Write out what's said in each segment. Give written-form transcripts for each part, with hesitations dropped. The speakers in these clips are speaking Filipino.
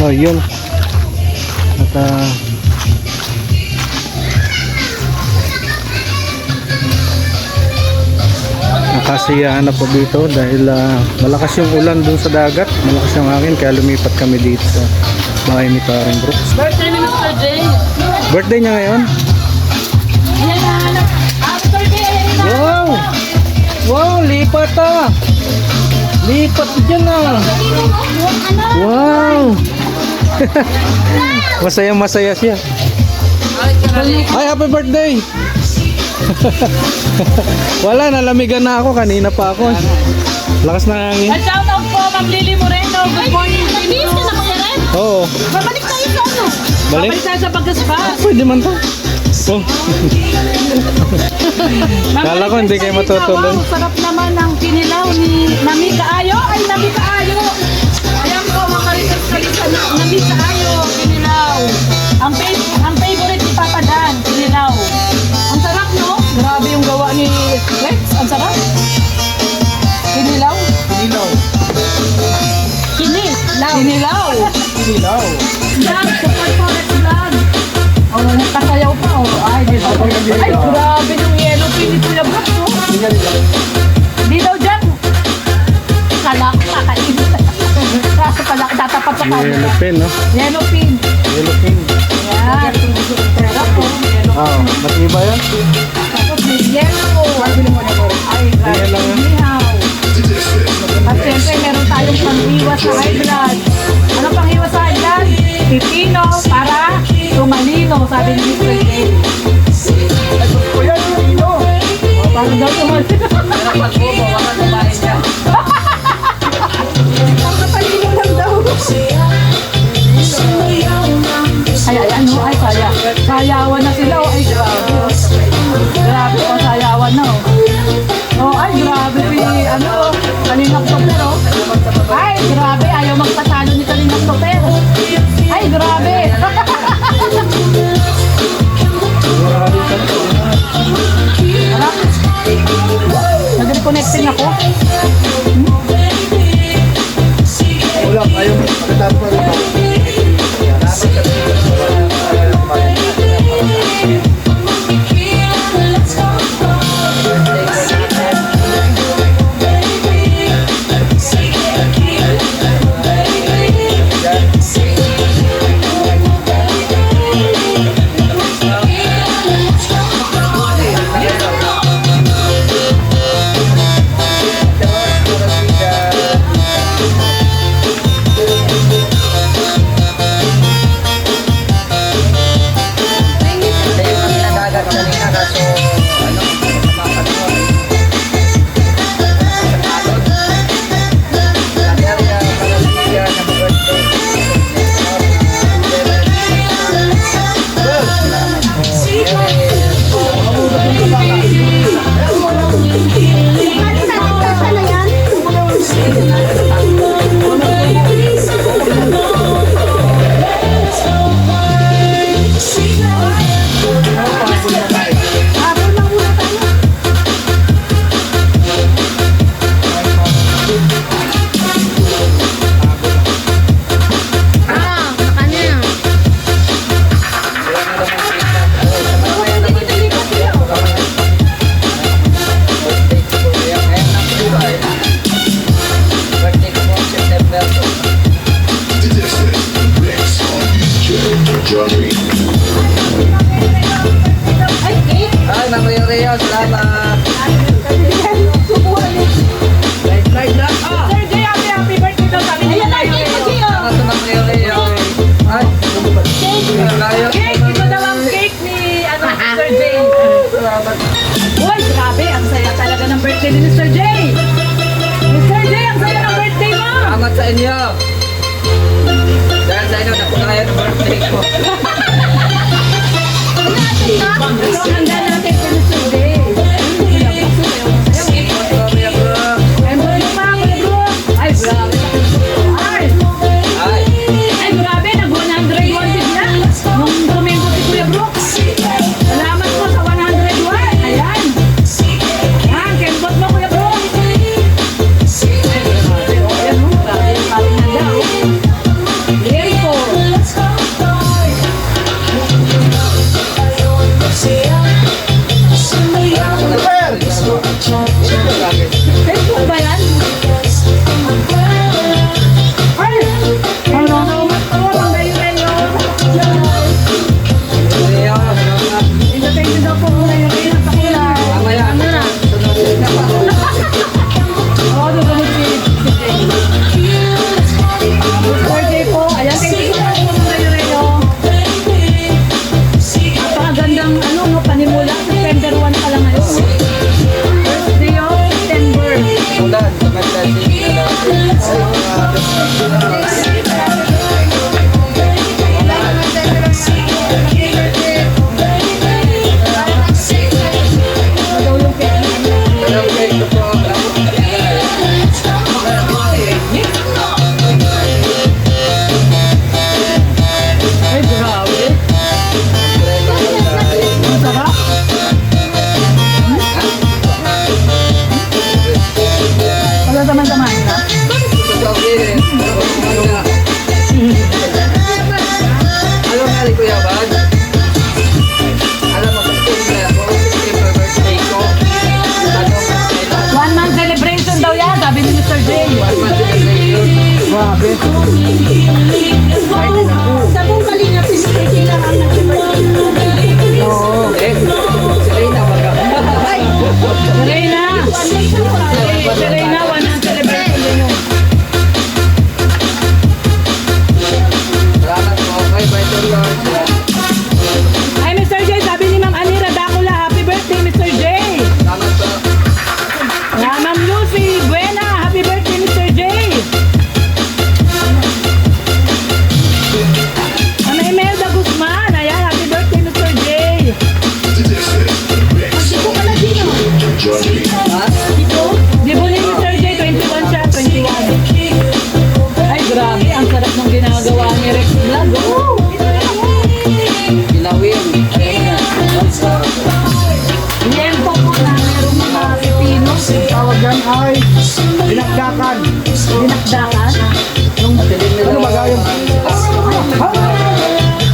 Oh, yun. At nakasiyahan na po dito dahil malakas yung ulan dun sa dagat, malakas yung hangin, kaya lumipat kami dito sa bahay ni Karen Brooks. Birthday ni Mr. J. Birthday niya ngayon? Wow! Wow, lipat ah! Lipat dyan ah! Wow! Masaya siya. Ay, happy birthday! Wala, nalamigan na ako. Kanina pa ako. Lakas na hangin. At shout out po, Ma'am Lily Moreno. Good morning. Finish ka na kaya rin? Oo. Babalik tayo sa ano? Balik? Babalik tayo sa pagkaspa. Pwede man to. Oh. Kala ko hindi kayo matutuloy. Wow, sarap naman ng kinilaw ni Nami Kaayo. Ay, Nami Kaayo. Ayan po, makaritas kayo sa Nami Kaayo. Kinilaw. Ang favorite ni Papa Dan, kinilaw. Ang sarap, no? Grabe yung gawa ni Rex. Ang sarap. Kinilaw. Kinilaw. Kinilaw. Kinilaw. Kinilaw. Vlog, support po Rex Vlog. Oh, nagtasayaw pa, oh. Ay, grabe yung yellow pin ito yung box, oh. Di daw dyan. Kala ko kakain. Kaso pala, tatapat sa camera. Yellow pen, no? Yellow pin. Yellow pen. Yan. Sarap po. Oo, matiba yan? Tapos may yellow. Ay, grabe. Yan lang, Nihaw. At siyempre, meron tayong pang-iwas sa high blood. Ano pang-iwas sa high blood? Pipino para tumalino, sabi ni Mr. J. Para daw tumalino. Ang katalino lang daw. Ay, ano? Ay, sayawan na sila. Ay, grabe. Grabe po, sayawan na. Oh, ay, grabe. Ano? Kalingap Topper, oh. Ay, grabe. Ayaw magpatalo ni Kalingap Topper. Ay, grabe. Harap. Nag-reconnecting ako. Wala, ayaw magkatapos pa rin. birthday ni Mr. J. Mr. J, ang saya ng birthday mo. Salamat sa inyo. Dahil sa inyo, napunta kayo ng birthday ko. Ito ang handa natin kay Mr. J. Ay, grabe. Ay, grabe. Nag-101 na. Nung tumimpo si Kuya Brooks. Salamat po sa 101. Ayan. Ayan, kembot mo Kuya Brooks. Ayan, grabe. Ayan, grabe. Yung ating handa. Very cool.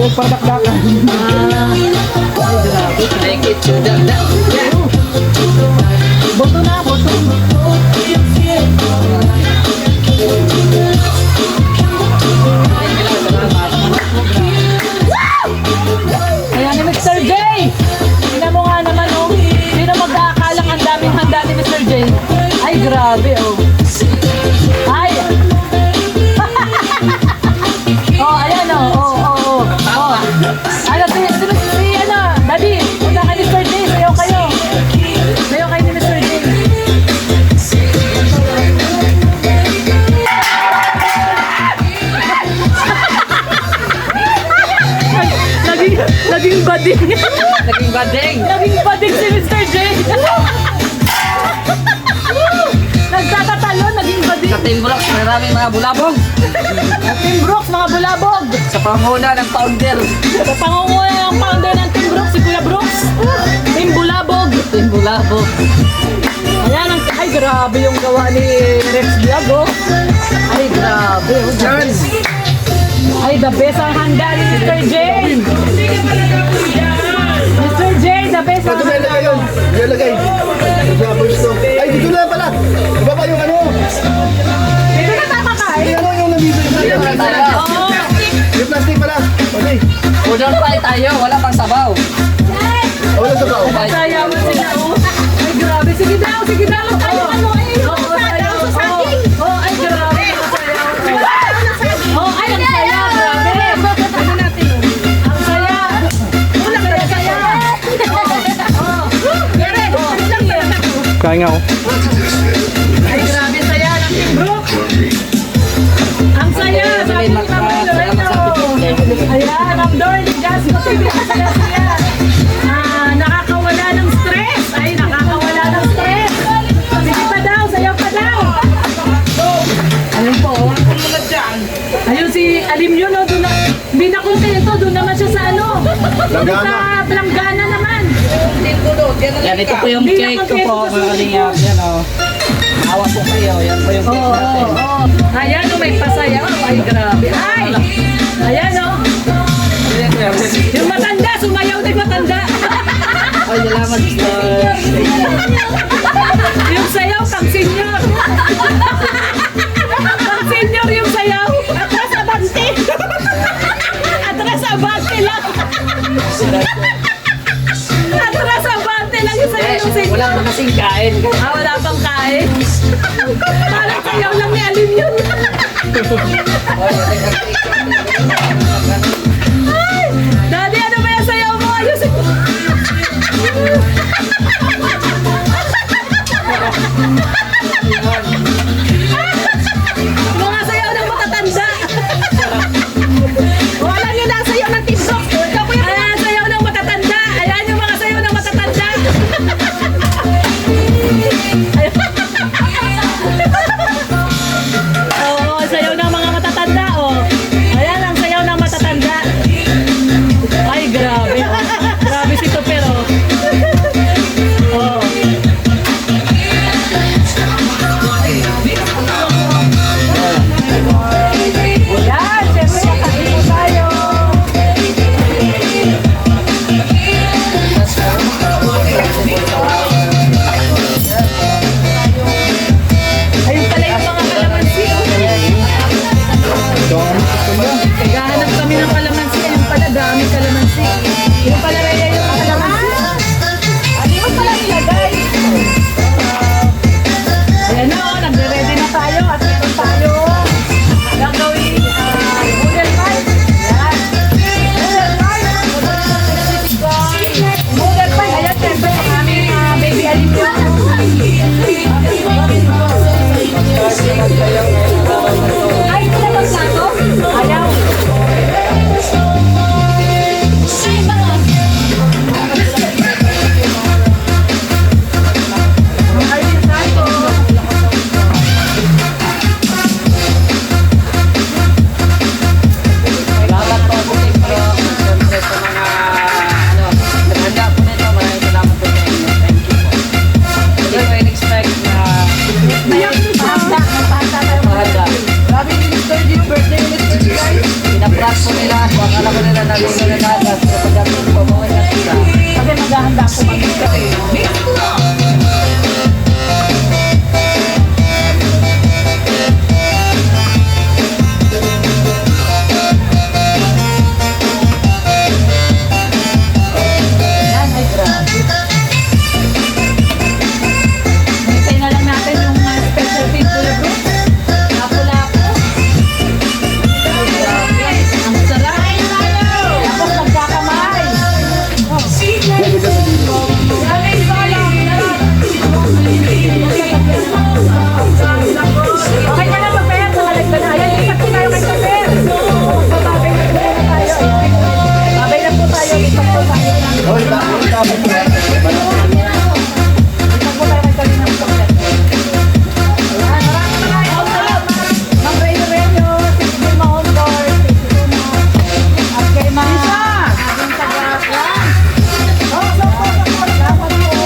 Yung padakdakan. Make it to the yeah. Boto na, boto. Ayan ni Mr. J! Tingnan mo nga naman, oh. Sino mag-aakalang ang daming handa ni Mr. J? Ay, grabe, oh. Ay! Oh, ayan, oh. Oh. Ano, ano, Daddy, punta ka ni Mr. J, sayo kayo. Sayo kayo ni Mr. J. Naging bading. Naging bading. Naging bading si Mr. J. Nagtatatalon, naging bading. Sa Team Brooks, maraming mga bulabog. Team Brooks, mga bulabog. Sa panguna ng founder. Sa pangunguna ng founder ng Team Brooks, si Kuya Brooks. Team Bulabog. Team bulabog. Ayan, ay grabe yung gawa ni Rex Vlog, oh. Ay grabe, oh. The best. Ay, the best ang handa ni Mr. J. Mr. J, the best ang Ito na handa. ilagay yun. Ilagay. Grabbers to. Ay, dito na pala. Iba pa yung ano. Ito na tama ka, eh. Ano yung nabito yung Tayo. Oo. Yung plastic pala. Okay. Udon fry tayo, wala pang sabaw. Wala sa bao. Sayawan sila, oh. Ay, grabe. Sige daw, sige daw. Tayo, ano, eh. Oo, sayaw. Oo, ay, grabe. Oh, ay, ang saya, grabe. Ano natin? Ang saya. Wala ka na saya. Oh. Kaya nga ako. Ay, grabe saya ng Team Brook. Ang saya. Sabi ni Mama Loreno. Ayan, ang Dorny Gas. Masaya. Nakakawala ng stress. Ay, nakakawala ng stress. Sige pa daw, sayaw pa daw. Ayun po, oh. Ayun si Alim yun, oh. Doon na, hindi na kontento. Doon naman siya sa ano. Doon sa Planggana naman. Yan, ito po yung Hindi na cake ko po. kontento sa Mga kalingap. Yan o. Awa po kayo. Yan po yung cake natin. Ayan, oh, may pasayaw. Ay, grabe. Ay! Ayan, oh. Yung matanda, sumayaw din matanda. Ay, salamat. Yung sayaw, pang senior. Pang senior yung sayaw. Atras abante. Atras abante lang. Atras abante lang yung sayaw ng senior. Wala pa kasing kain. Ah, wala pang kain. Parang sayaw lang ni Alim yun. Ay, Daddy, ano ba yung sayaw mo? Ayusin mo. Mga sayaw ng matatanda. Wala nyo na sayaw ng Team Brooks. Ayan, sayaw ng matatanda. Ayan yung mga sayaw ng matatanda. Oo, sayaw ng mga matatanda, oh. Ayan ang sayaw ng matatanda. akala ko nila naligo na natas. Pero pagdating ko mo na sila. Kasi maghahanda po kami kasi. Yan, ay grabe. Hintay na lang natin yung specialty ko na bro. Lapo-lapo. Ay, grabe. Ang sarap. Tapos magkakamay. Okay ka na pa-pair, nakalag ka na. Ayan, lipat po tayo kay pa-pair. Babay na po tayo. Babay na po tayo, lipat po tayo. Hoy, tapos mo. Lipat po tayo kay Kalinang pa-pair. Ayan, maraming salamat. Ma'am Ray Lorenyo, si Sibel Mahondor, si Sibuna, at kay Ma'am Ading Tagaklan. Salamat po.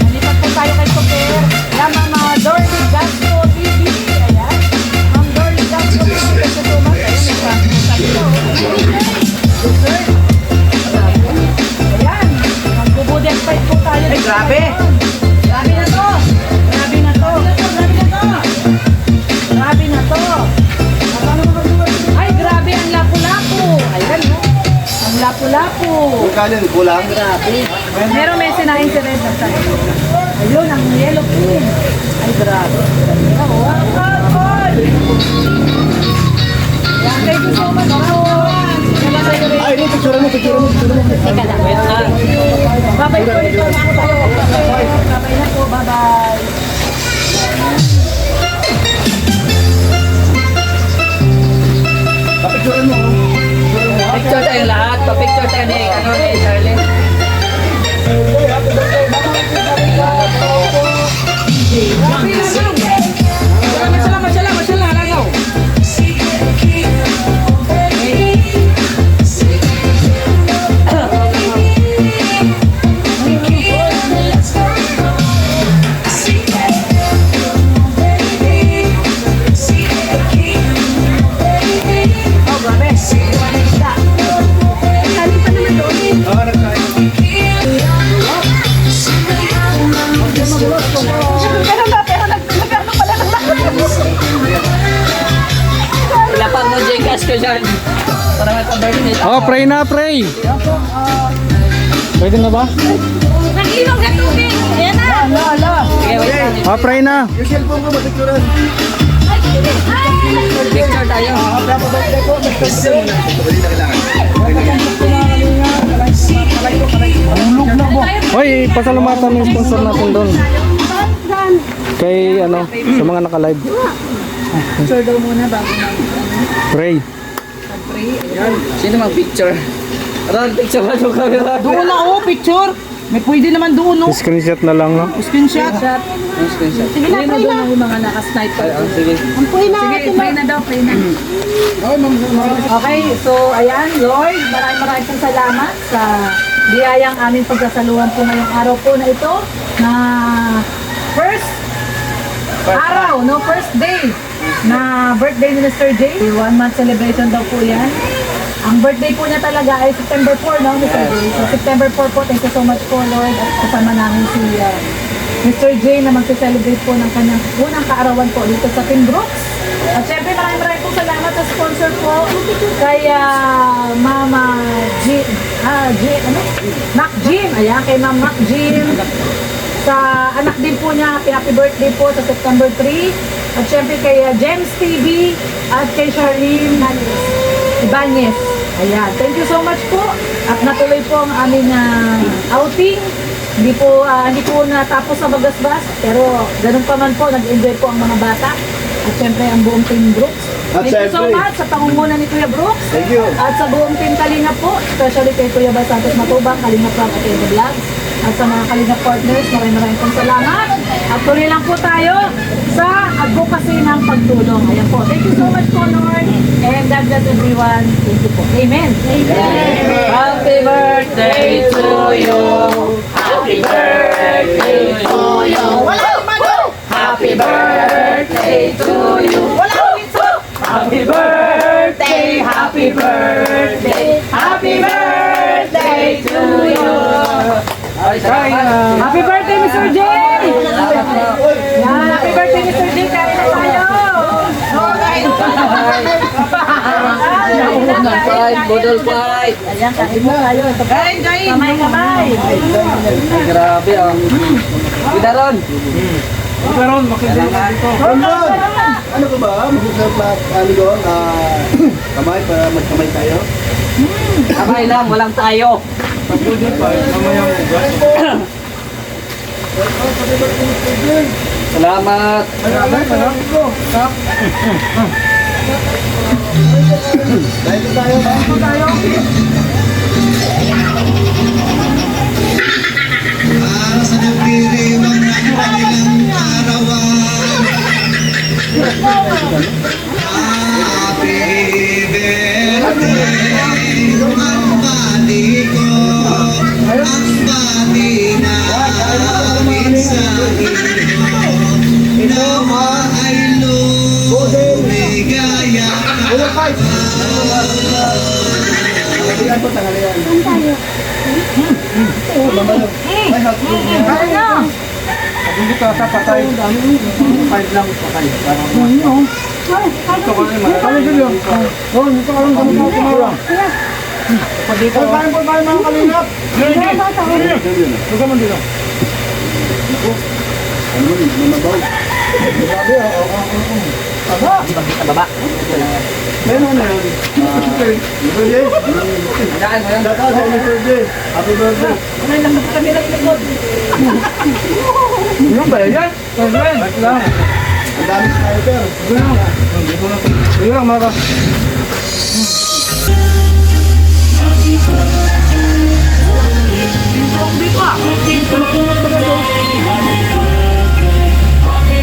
Nalipat po tayo kay pa-pair. Ayan, Ma'am Dorothy Gasco TV. Ayan. Ma'am Dorothy Gasco TV. Kasi po, Ma'am. Ayan, nagsasabi po. Good, sir. Ayan. Magbubudel fight po tayo. Ay, grabe. Grabe na to. Grabe na to. Grabe na to. Grabe na to. Ay, grabe ang lapu-lapu. Ayan, no? Ang lapu-lapu. Kanin, kulang. Meron may sinahin si Red at saka. Ayun, ang yellow pin. Ay, grabe. Yan, thank you so much po. Ay, ini picture mo. Teka lang. Babay po ito. Babay na po. Bye-bye. Picture mo. Picture tayo lahat. Pa-picture tayo ni Charlie. Masyala, lagaw. Oh, grabe. Isda. Kali pa naman doon. Pero nagkano pala ng Ilapag mo Gcash ko dyan. Para may pa-birthday. Oh, pray na, pray. Pwede na ba? Nag-ilong na tubig. Ayan na. Sige, wait lang. Oh, pray na. Yung cellphone ko, mapicturean. Picture tayo. Hoy, pasalamatan yung sponsor natin doon. Kay ano, sa mga naka-live. Picture daw muna bago Pray. Sino mag-picture? Ron, picture ba yung camera? doon na oh, picture. May pwede naman doon no. Screenshot na lang, no? Screenshot. Yung screenshot. Sige na, pray na. Yung mga naka-sniper. Sige. Sige, pray na daw, pray na. Okay, so ayan, Lord, maraming pong salamat sa biyayang aming pagkasaluhan po ngayong araw po na ito na first araw, no, first day na birthday ni Mr. J. 1 month celebration daw po yan. Ang birthday po niya talaga ay September 4, no, Mr. J. So September 4 po, thank you so much po, Lord. At kasama namin si Mr. J na magse-celebrate po ng kanyang unang kaarawan po dito sa Team Brooks. At syempre maraming po salamat sa sponsor po kay Mama Mac Jim. Ayan, kay Ma'am Mac Jim. Sa anak din po niya, happy birthday po sa September 3. At syempre kay James TV at kay Charlene Ibanez. Ayan, thank you so much po. At natuloy po ang aming outing. Hindi po natapos sa Bagasbas, pero ganun pa man po, nag-enjoy po ang mga bata. At syempre ang buong Team Brooks. At Thank you so syempre- much sa pangunguna ni Kuya Brooks. Thank you. At sa buong Team Kalinga po, especially kay Kuya Bal Santos Matubang, Kalinga Prab at Evo Vlogs. At sa mga Kalinga partners, maraming pong salamat. At tuloy lang po tayo sa advocacy ng pagtulong. Ayan po. Thank you so much po, Lord. And God bless everyone. Thank you po. Amen. Amen. Happy birthday to you. Happy birthday to you. Happy birthday to you. Happy birthday, happy birthday, happy birthday to you. Happy birthday, Mr. J! Yan, happy birthday, Mr. J! Kain na tayo! Oo, kain na Fight, budol fight. Ayan, kain na tayo. Kain, kain! Kamay! Ay, grabe ah. Kita ron. Meron, makikita dito. Ronron! Ano ka ba? Mag-usap na, ano doon, kamay para magkamay tayo? Kamay lang, walang tayo. Pagpudi pa, mamayang ugas. Salamat. Dahil tayo, Para sa nagdiriwang ng kanilang arawan. Happy birthday, ang bati ko, ang bati namin sa inyo. Nawa ay lumigaya ka. Tanghalian po, tanghalian. Hindi ka sa patay. 5 lang patay. Ito ka rin mga. Kali dito. Oh, dito ka lang kami kumarang. Pa dito. Kain po tayo mga kalingap. Huwag ka man dito. Ano mo, mamabaw. Grabe, Baba. meron na yun. Mr. J, Daan mo yan. shout out sa Mr. J. Happy birthday. Kamay lang kami lang likod. Yung ba yan? Yan. Lang. Ang dami sniper. Sige lang, Mara.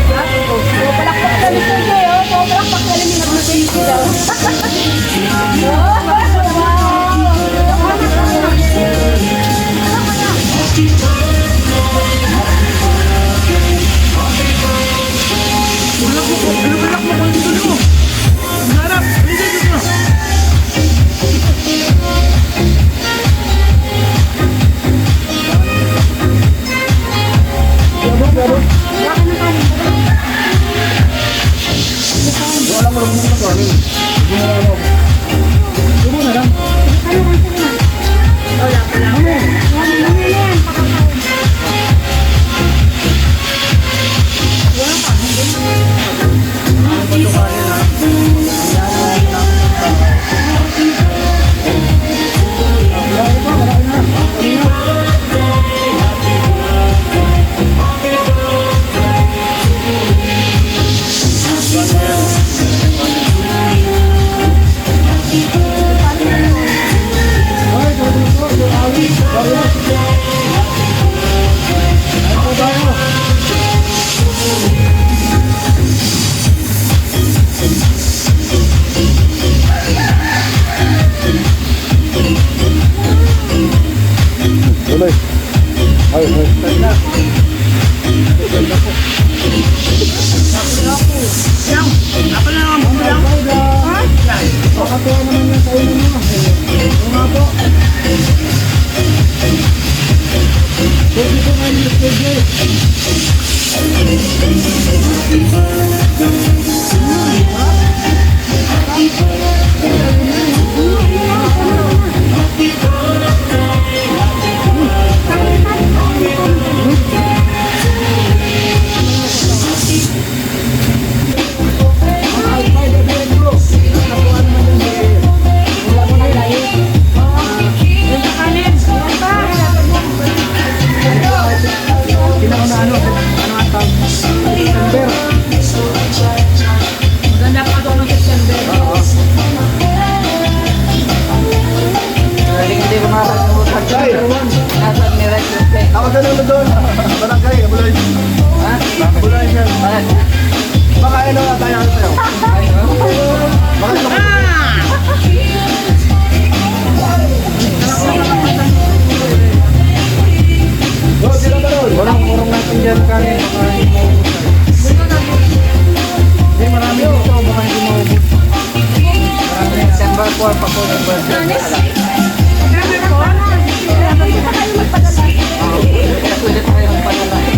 Palakpak ka Mr. J, oh. Palakpak ka rin yung Mr. J daw. Tuloy. Ay, Maganda pa ito ng September. pa po ng birthday. Jones? Pwede pa kayo magpadala. Kaya pwede tayo magpadala.